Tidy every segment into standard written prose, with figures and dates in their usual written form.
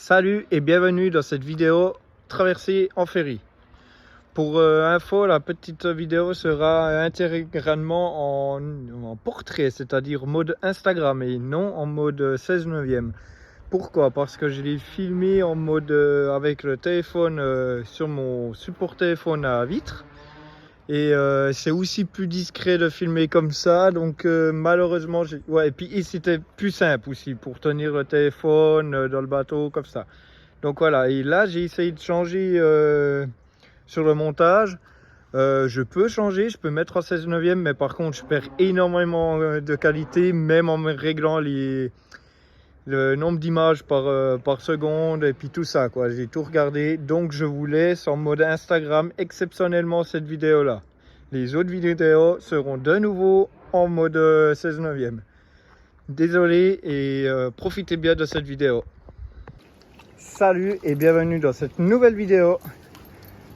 Salut et bienvenue dans cette vidéo traversée en ferry. Pour info, la petite vidéo sera intégralement en portrait, c'est-à-dire mode Instagram et non en mode 16 neuvième. Pourquoi? Parce que je l'ai filmé en mode avec le téléphone sur mon support téléphone à vitre. Et c'est aussi plus discret de filmer comme ça, donc malheureusement, et puis c'était plus simple aussi pour tenir le téléphone dans le bateau comme ça. Donc voilà, et là j'ai essayé de changer sur le montage. Je peux changer, je peux mettre en 16 neuvième, mais par contre je perds énormément de qualité, même en me réglant le nombre d'images par seconde et puis tout ça quoi. J'ai tout regardé, donc je vous laisse en mode Instagram exceptionnellement cette vidéo là. Les autres vidéos seront de nouveau en mode 16 neuvième. Désolé et profitez bien de cette vidéo. Salut et bienvenue dans cette nouvelle vidéo.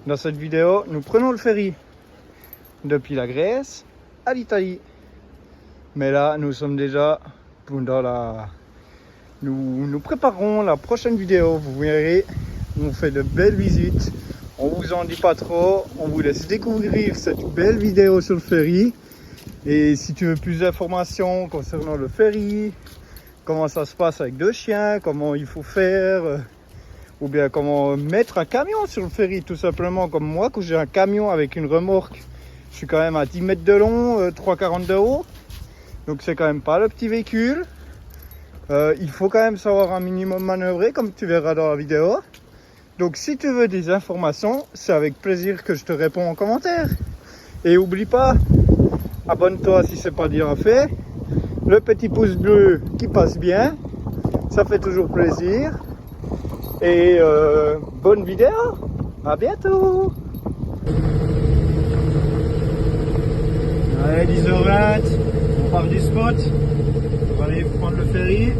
Dans cette vidéo, nous prenons le ferry depuis la Grèce à l'Italie. Mais là, nous sommes déjà dans la... Nous préparons la prochaine vidéo. Vous verrez, on fait de belles visites. On vous en dit pas trop. On vous laisse découvrir cette belle vidéo sur le ferry. Et si tu veux plus d'informations concernant le ferry, comment ça se passe avec 2 chiens, comment il faut faire, ou bien comment mettre un camion sur le ferry, tout simplement. Comme moi, quand j'ai un camion avec une remorque, je suis quand même à 10 mètres de long, 3,40 de haut. Donc c'est quand même pas le petit véhicule. Il faut quand même savoir un minimum manœuvrer, comme tu verras dans la vidéo. Donc si tu veux des informations, c'est avec plaisir que je te réponds en commentaire. Et oublie pas, abonne-toi si c'est pas déjà fait. Le petit pouce bleu qui passe bien, ça fait toujours plaisir. Et bonne vidéo, à bientôt. Allez, 10h20, on part du spot, on va aller prendre le ferry.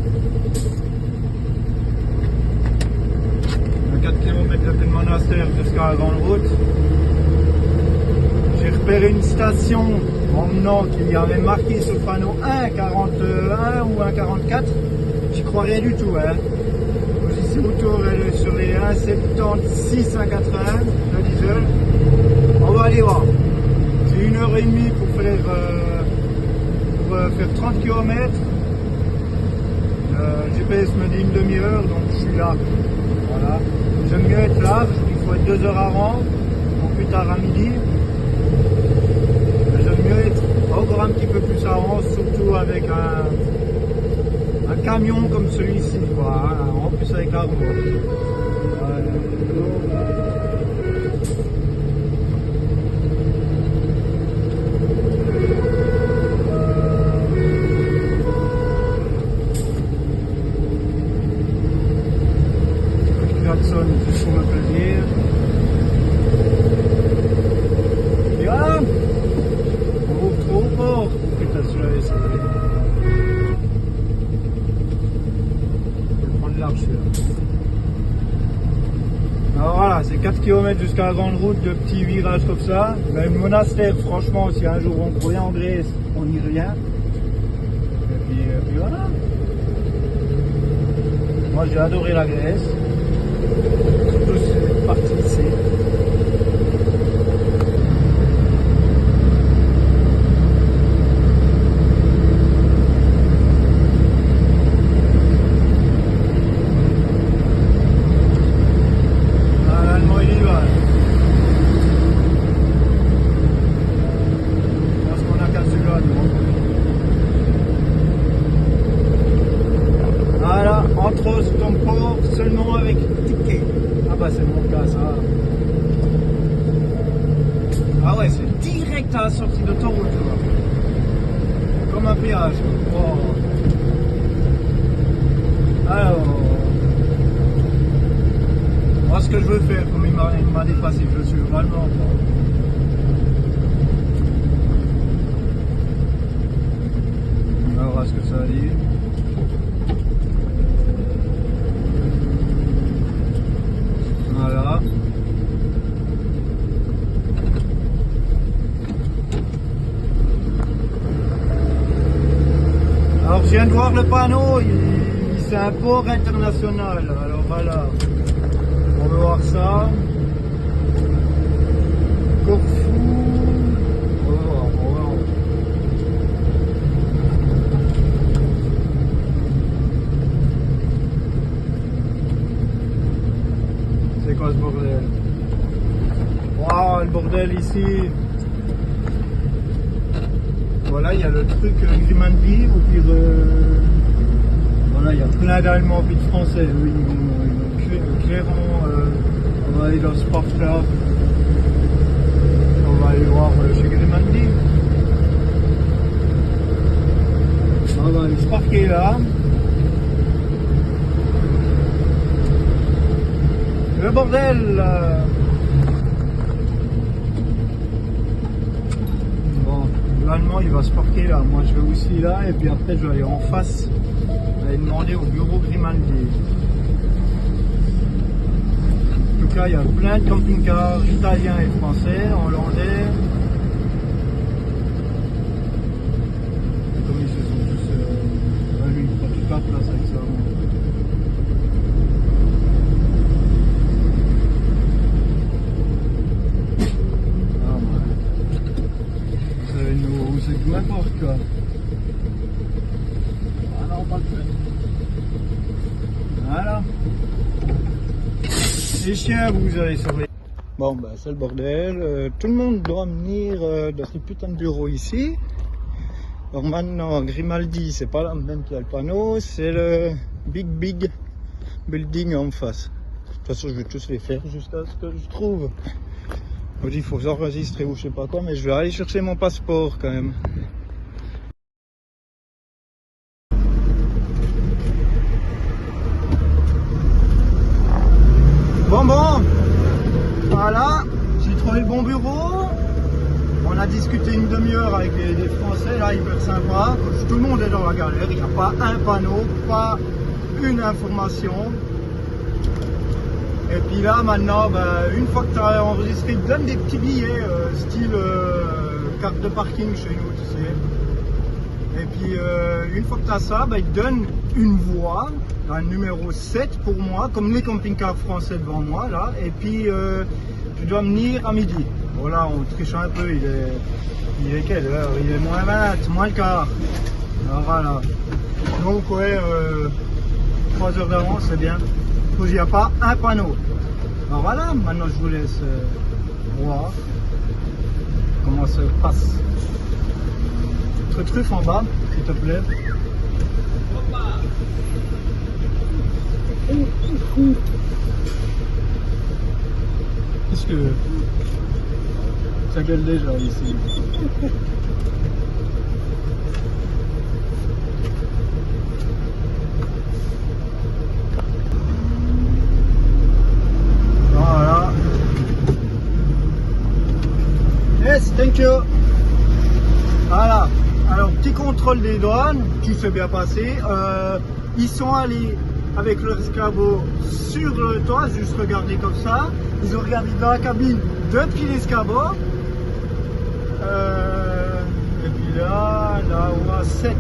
4 km depuis le monastère jusqu'à la grande route. J'ai repéré une station en venant qu'il y avait marqué sur le panneau 1,41 ou 1,44. J'y crois rien du tout, hein. Ici autour, elle est sur les 1,76, 1,80 de diesel. On va aller voir. C'est 1h30 pour faire 30 km. Le GPS me dit une demi-heure, donc je suis là. Voilà. J'aime mieux être large, il faut être 2 heures avant, ou plus tard à midi. J'aime mieux être encore un petit peu plus avant, surtout avec un camion comme celui-ci, quoi, hein, en plus avec la remorque. Klaxon juste pour me plaisir. Et voilà, on roule trop au port. Putain, celui-là est sacré. Je vais prendre large celui-là. Alors voilà, c'est 4 km jusqu'à la grande route, de petits virages comme ça. Mais le monastère, franchement, si un jour on revient en Grèce, on y revient. Et puis voilà. Moi j'ai adoré la Grèce. Surtout cette partie ici. L'Allemand il y va. Parce qu'on a qu'à celui-là. Voilà, entre ton port seulement avec ticket. Ah bah c'est mon cas ça. Ah ouais, c'est direct à la sortie d'autoroute là. Comme un péage. Oh. Alors, moi ce que je veux faire, comme il m'a dépassé, je suis vraiment on va voir ce que ça dit. Voilà. Alors je viens de voir le panneau, il c'est un port international. Alors voilà, on va voir ça. Corfou. On va voir, on va voir. C'est quoi ce bordel? Waouh, le bordel ici. Voilà, il y a le truc Grimandi, au pire. Voilà, il y a plein d'Allemands puis de Français. Oui, ils vont clairement. On va aller dans ce parc-là. On va aller voir chez Grimandi. On va aller se parquer là. Le bordel. L'Allemand il va se parquer là, moi je vais aussi là et puis après je vais aller en face aller demander au bureau Grimandi. En tout cas il y a plein de camping-cars italiens et français, hollandais. Comme ils se sont tous lui il prend toute la place avec ça. C'est n'importe quoi. Ah non, pas de peine. Voilà. Les chiens, vous allez surveiller. Bon, ben c'est le bordel. Tout le monde doit venir dans ce putain de bureau ici. Alors maintenant, Grimaldi, c'est pas la même qui a le panneau, c'est le big building en face. De toute façon, je vais tous les faire jusqu'à ce que je trouve. On dit il faut s'enregistrer ou je sais pas quoi, mais je vais aller chercher mon passeport quand même. Bon, voilà, j'ai trouvé le bon bureau. On a discuté une demi-heure avec des Français, là, hyper sympa. Tout le monde est dans la galère, il n'y a pas un panneau, pas une information. Et puis là maintenant, une fois que tu as enregistré, ils te donnent des petits billets, style carte de parking chez nous, tu sais. Et puis une fois que tu as ça, ils te donnent une voie, un numéro 7 pour moi, comme les camping-cars français devant moi là. Et puis tu dois venir à midi. Voilà, on triche un peu, il est quelle heure? Il est moins 20, moins le quart. Alors voilà. Donc ouais, 3 heures d'avance, c'est bien. Il n'y a pas un panneau. Alors voilà, maintenant je vous laisse voir comment ça passe. Truffe en bas, s'il te plaît. Qu'est-ce que ça gueule déjà ici? Voilà. Yes, thank you. Voilà. Alors, petit contrôle des douanes, tout s'est bien passé. Ils sont allés avec leur escabeau sur le toit, juste regarder comme ça. Ils ont regardé dans la cabine depuis l'escabeau. Et puis là on a 7.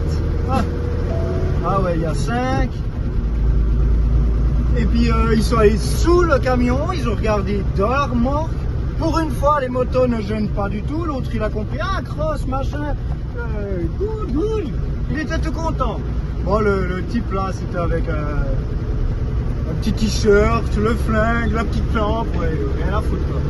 Ah ouais, il y a 5. Et puis ils sont allés sous le camion, ils ont regardé dans la remorque. Pour une fois, les motos ne gênent pas du tout. L'autre, il a compris, ah, cross, machin, good. Il était tout content. Bon, le type là, c'était avec un petit t-shirt, le flingue, la petite lampe, ouais, rien à foutre quoi.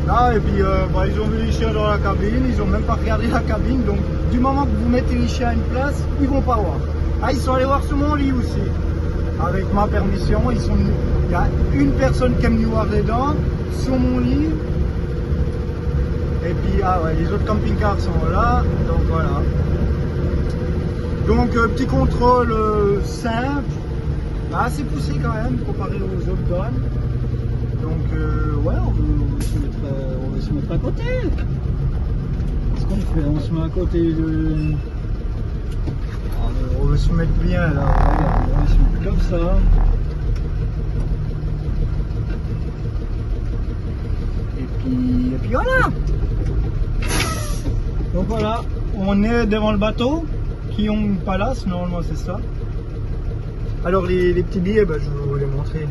Là, et puis ils ont mis les chiens dans la cabine, ils ont même pas regardé la cabine. Donc, du moment que vous mettez les chiens à une place, ils vont pas voir. Ah, ils sont allés voir sur mon lit aussi. Avec ma permission, il y a une personne qui est venue voir les dents sur mon lit. Et puis les autres camping-cars sont là, donc voilà. Donc petit contrôle simple, assez poussé quand même comparé aux autres douanes. Donc ouais, on va se mettre à côté. Qu'est-ce qu'on fait? On se met à côté de... On va se mettre bien là, regarde, on va se mettre comme ça. Et puis voilà. Donc voilà, on est devant le bateau, qui ont une palace, normalement c'est ça. Alors les petits billets, je vais vous les montrer.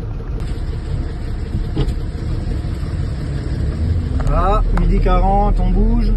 Voilà, 12h40, on bouge.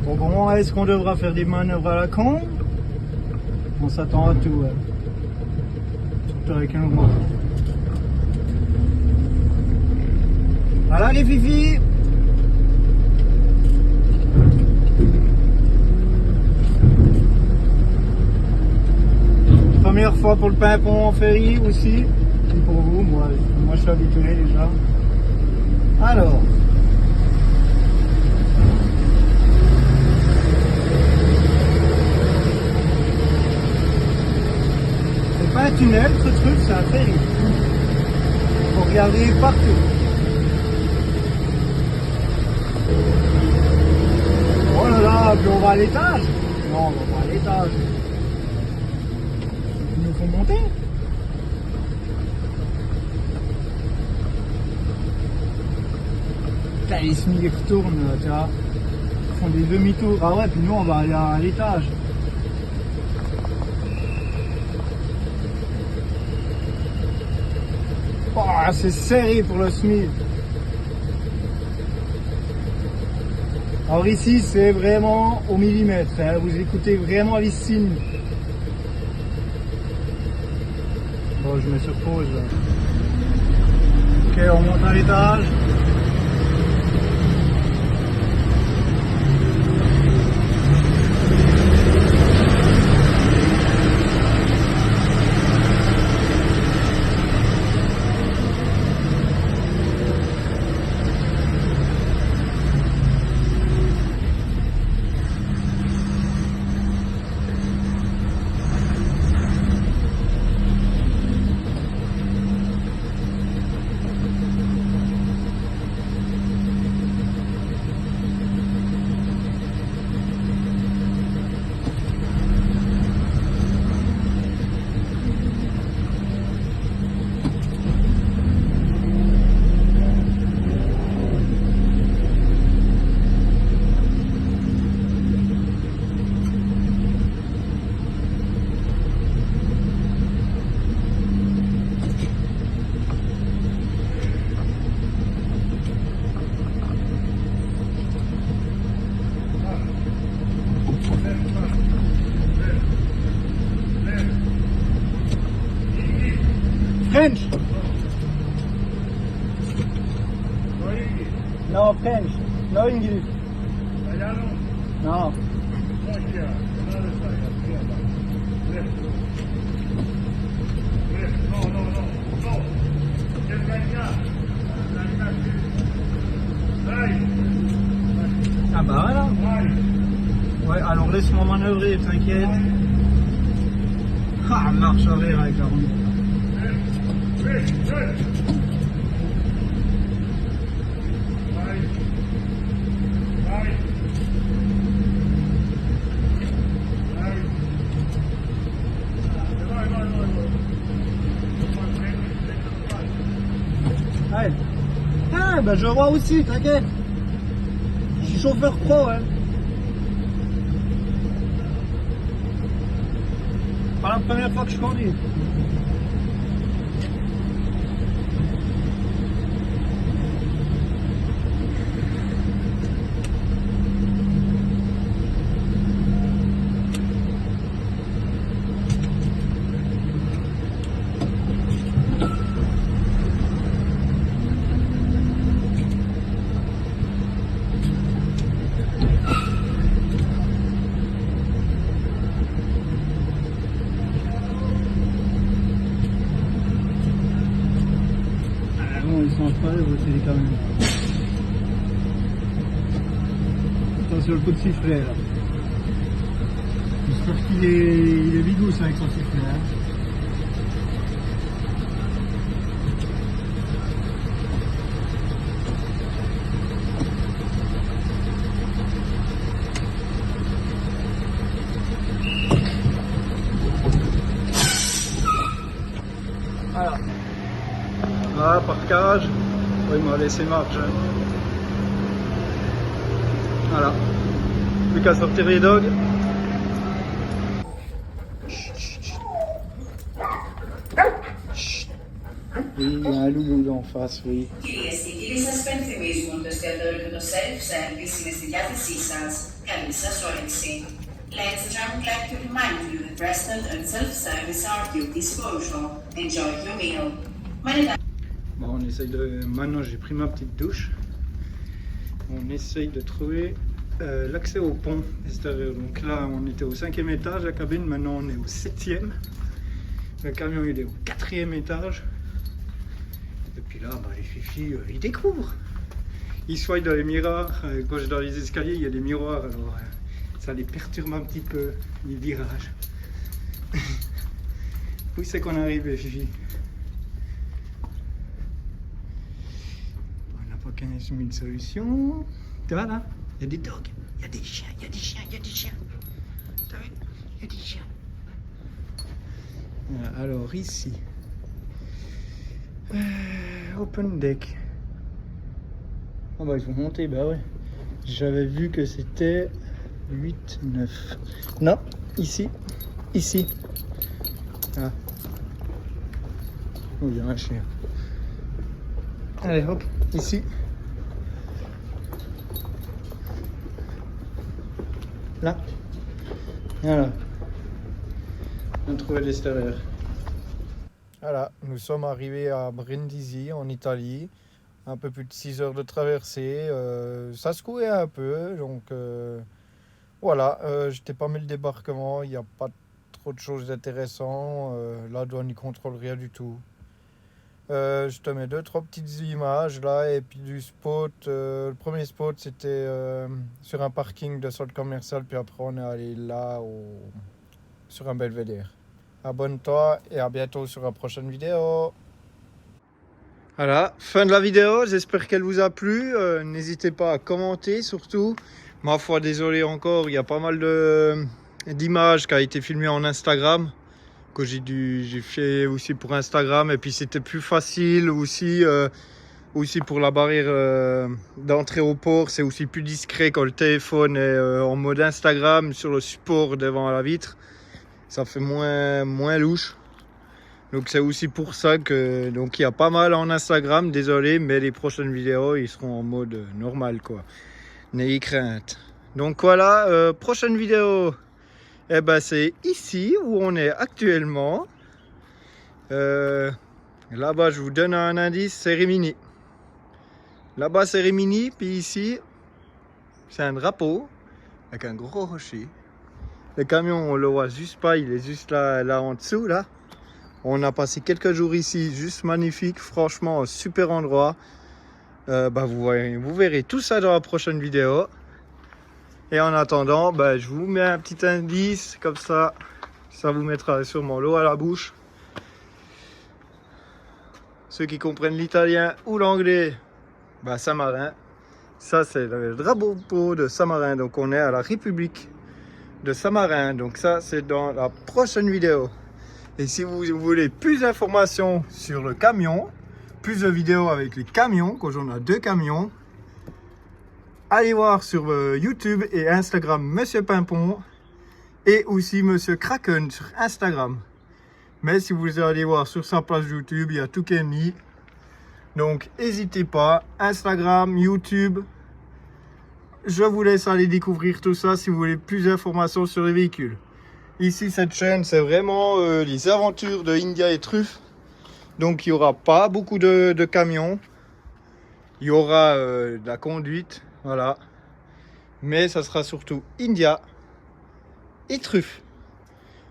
Bon, est-ce qu'on devra faire des manœuvres à la con? On s'attend à tout, surtout avec un gros. Voilà les fifis. Première fois pour le Pimpon en ferry aussi. Et pour vous, moi je suis habitué déjà. Alors. C'est pas un tunnel, ce truc, c'est un ferry. Faut regarder partout. Oh là là, puis on va à l'étage. Non, on va pas à l'étage. Ils nous font monter. Putain, les SMIC ils retournent, tu vois. Ils font des demi-tours. Ah ouais, puis nous on va aller à l'étage. Oh, c'est serré pour le SMIC. Alors ici c'est vraiment au millimètre, hein. Vous écoutez vraiment les signes. Bon, je mets sur pause là. Ok, on monte à l'étage. French. No French. No English. No. Ah bah voilà. Ouais, alors laisse-moi manœuvrer, t'inquiète. Ah, marche arrière avec la roue. Allez. Ah, bah je vois aussi, t'inquiète. Je suis chauffeur pro, hein. Pas la première fois que je conduis. Ils sont pas les voitures quand même. Attention le coup de sifflet là. J'espère qu'il est bigousse avec son sifflet. Hein. il m'a laissé marche. Hein. Voilà. Plus qu'à sortir les dogs. Oui, il y a un loulou d'en face, oui. Κυρίες και κύριοι, σας πενθυμίζουμε το εστιατόριο του self-service είναι στη διάθεσή σας. Καλή σας όρεξη. Ladies and gentlemen, I'd like to remind you that restaurant and self-service are at your disposal. Enjoy your meal. Bon, on essaye de... Maintenant, j'ai pris ma petite douche. On essaye de trouver l'accès au pont extérieur. Donc là, on était au 5e étage, la cabine. Maintenant, on est au 7e. Le camion, il est au 4e étage. Et puis là, les fifis, ils découvrent. Ils soient dans les miroirs. Quand je suis dans les escaliers, il y a des miroirs. Alors, ça les perturbe un petit peu, les virages. Où c'est qu'on arrive, les fifis? On n'a pas 15 000 solutions. Tu vois là? Il y a des dogs, il y a des chiens, il y a des chiens, il y a des chiens. T'as vu? Il y a des chiens. Voilà, alors ici. Open deck. Ah bah ils vont monter, bah ouais. J'avais vu que c'était 8, 9. Non, ici. Ici. Ah. Oh, il y a un chien. Allez hop, ici. Là. Voilà. On a trouvé l'extérieur. Voilà, nous sommes arrivés à Brindisi en Italie. Un peu plus de 6 heures de traversée. Ça secouait un peu, donc voilà. J'étais pas mis le débarquement. Il n'y a pas trop de choses intéressantes. La douane n'y contrôle rien du tout. Je te mets 2-3 petites images là et puis du spot. Le premier spot c'était sur un parking de centre commercial, puis après on est allé là sur un belvédère. Abonne-toi et à bientôt sur la prochaine vidéo. Voilà, fin de la vidéo, j'espère qu'elle vous a plu. N'hésitez pas à commenter surtout. Ma foi, désolé encore, il y a pas mal d'images qui ont été filmées en Instagram. Que j'ai fait aussi pour Instagram, et puis c'était plus facile aussi pour la barrière d'entrée au port. C'est aussi plus discret quand le téléphone est en mode Instagram sur le support devant la vitre. Ça fait moins louche. Donc c'est aussi pour ça que donc il y a pas mal en Instagram, désolé, mais les prochaines vidéos ils seront en mode normal quoi. N'ayez crainte. Donc voilà, prochaine vidéo. Eh ben c'est ici où on est actuellement. Là-bas je vous donne un indice, c'est Rimini. Là-bas c'est Rimini, puis ici c'est un drapeau avec un gros rocher. Le camion on le voit juste pas, il est juste là en dessous là. On a passé quelques jours ici, juste magnifique, franchement super endroit. Vous verrez tout ça dans la prochaine vidéo. Et en attendant, je vous mets un petit indice, comme ça vous mettra sûrement l'eau à la bouche. Ceux qui comprennent l'italien ou l'anglais, Saint-Marin. Ça c'est le drapeau de Saint-Marin, donc on est à la République de Saint-Marin. Donc ça c'est dans la prochaine vidéo. Et si vous voulez plus d'informations sur le camion, plus de vidéos avec les camions, quand on a 2 camions, allez voir sur YouTube et Instagram Monsieur Pimpon et aussi Monsieur Kraken sur Instagram. Mais si vous allez voir sur sa page YouTube, il y a tout qui est mis. Donc n'hésitez pas, Instagram, YouTube. Je vous laisse aller découvrir tout ça si vous voulez plus d'informations sur les véhicules. Ici, cette chaîne, c'est vraiment les aventures de India et Truff. Donc il n'y aura pas beaucoup de camions. Il y aura de la conduite. Voilà, mais ça sera surtout India et Truff,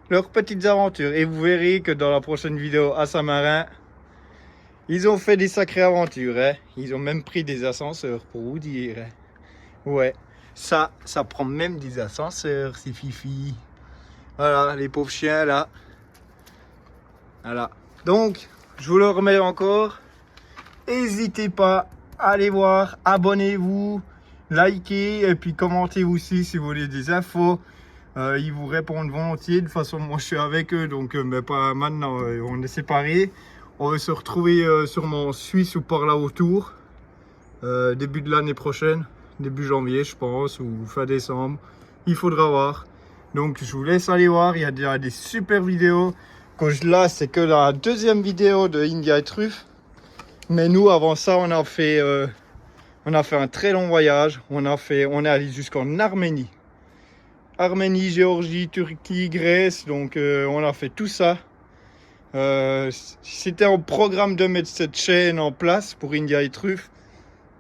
leurs petites aventures. Et vous verrez que dans la prochaine vidéo à Saint-Marin, ils ont fait des sacrées aventures. Hein. Ils ont même pris des ascenseurs pour vous dire. Hein. Ouais, ça prend même des ascenseurs, ces fifis. Voilà, les pauvres chiens là. Voilà. Donc, je vous le remets encore. N'hésitez pas à aller voir, abonnez-vous. Likez et puis commentez aussi si vous voulez des infos. Ils vous répondent volontiers. De toute façon, moi je suis avec eux, donc mais pas maintenant. On est séparés. On va se retrouver sûrement en Suisse ou par là autour. début de l'année prochaine, début janvier je pense, ou fin décembre. Il faudra voir. Donc je vous laisse aller voir, il y a déjà des super vidéos. Là c'est que la deuxième vidéo de India et Truffes. Mais nous avant ça on a fait un très long voyage. On est allé jusqu'en Arménie. Arménie, Géorgie, Turquie, Grèce. Donc on a fait tout ça. C'était en programme de mettre cette chaîne en place pour India et Truffes.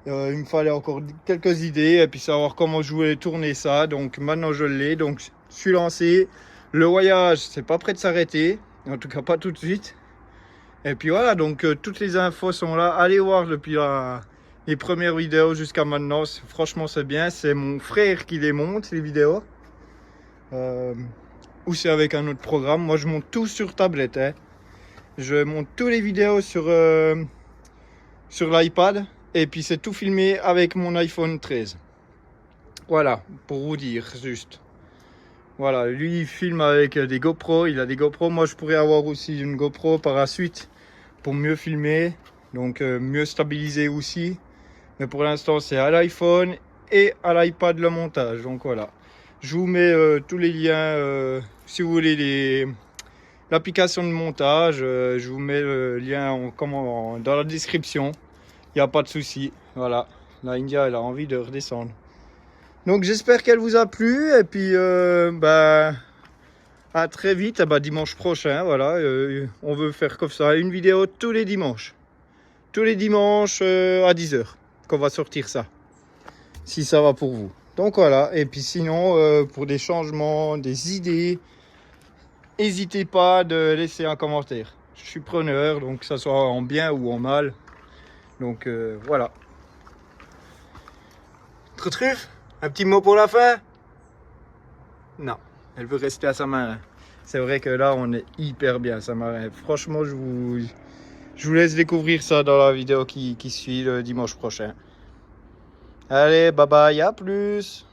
Il me fallait encore quelques idées et puis savoir comment je voulais tourner ça. Donc maintenant je l'ai. Donc je suis lancé. Le voyage, c'est pas prêt de s'arrêter. En tout cas pas tout de suite. Et puis voilà, donc toutes les infos sont là. Allez voir depuis les premières vidéos jusqu'à maintenant. Franchement c'est bien. C'est mon frère qui les monte, les vidéos. Ou c'est avec un autre programme. Moi je monte tout sur tablette. Hein. Je monte toutes les vidéos sur l'iPad. Et puis c'est tout filmé avec mon iPhone 13. Voilà, pour vous dire juste. Voilà, lui il filme avec des GoPro, il a des GoPro. Moi je pourrais avoir aussi une GoPro par la suite pour mieux filmer. Donc mieux stabiliser aussi. Mais pour l'instant c'est à l'iPhone et à l'iPad le montage. Donc voilà. Je vous mets tous les liens si vous voulez l'application de montage. Je vous mets le lien dans la description. Il n'y a pas de souci. Voilà. La India, elle a envie de redescendre. Donc j'espère qu'elle vous a plu. Et puis à très vite. Dimanche prochain. Voilà. On veut faire comme ça. Une vidéo tous les dimanches. Tous les dimanches à 10 h qu'on va sortir ça. Si ça va pour vous. Donc voilà. Et puis sinon, pour des changements, des idées, n'hésitez pas de laisser un commentaire. Je suis preneur. Donc que ça soit en bien ou en mal. Donc voilà. Truffe, un petit mot pour la fin? Non, elle veut rester à Saint-Marin. C'est vrai que là on est hyper bien à Saint-Marin. Franchement je vous laisse découvrir ça dans la vidéo qui suit le dimanche prochain. Allez, bye bye, à plus.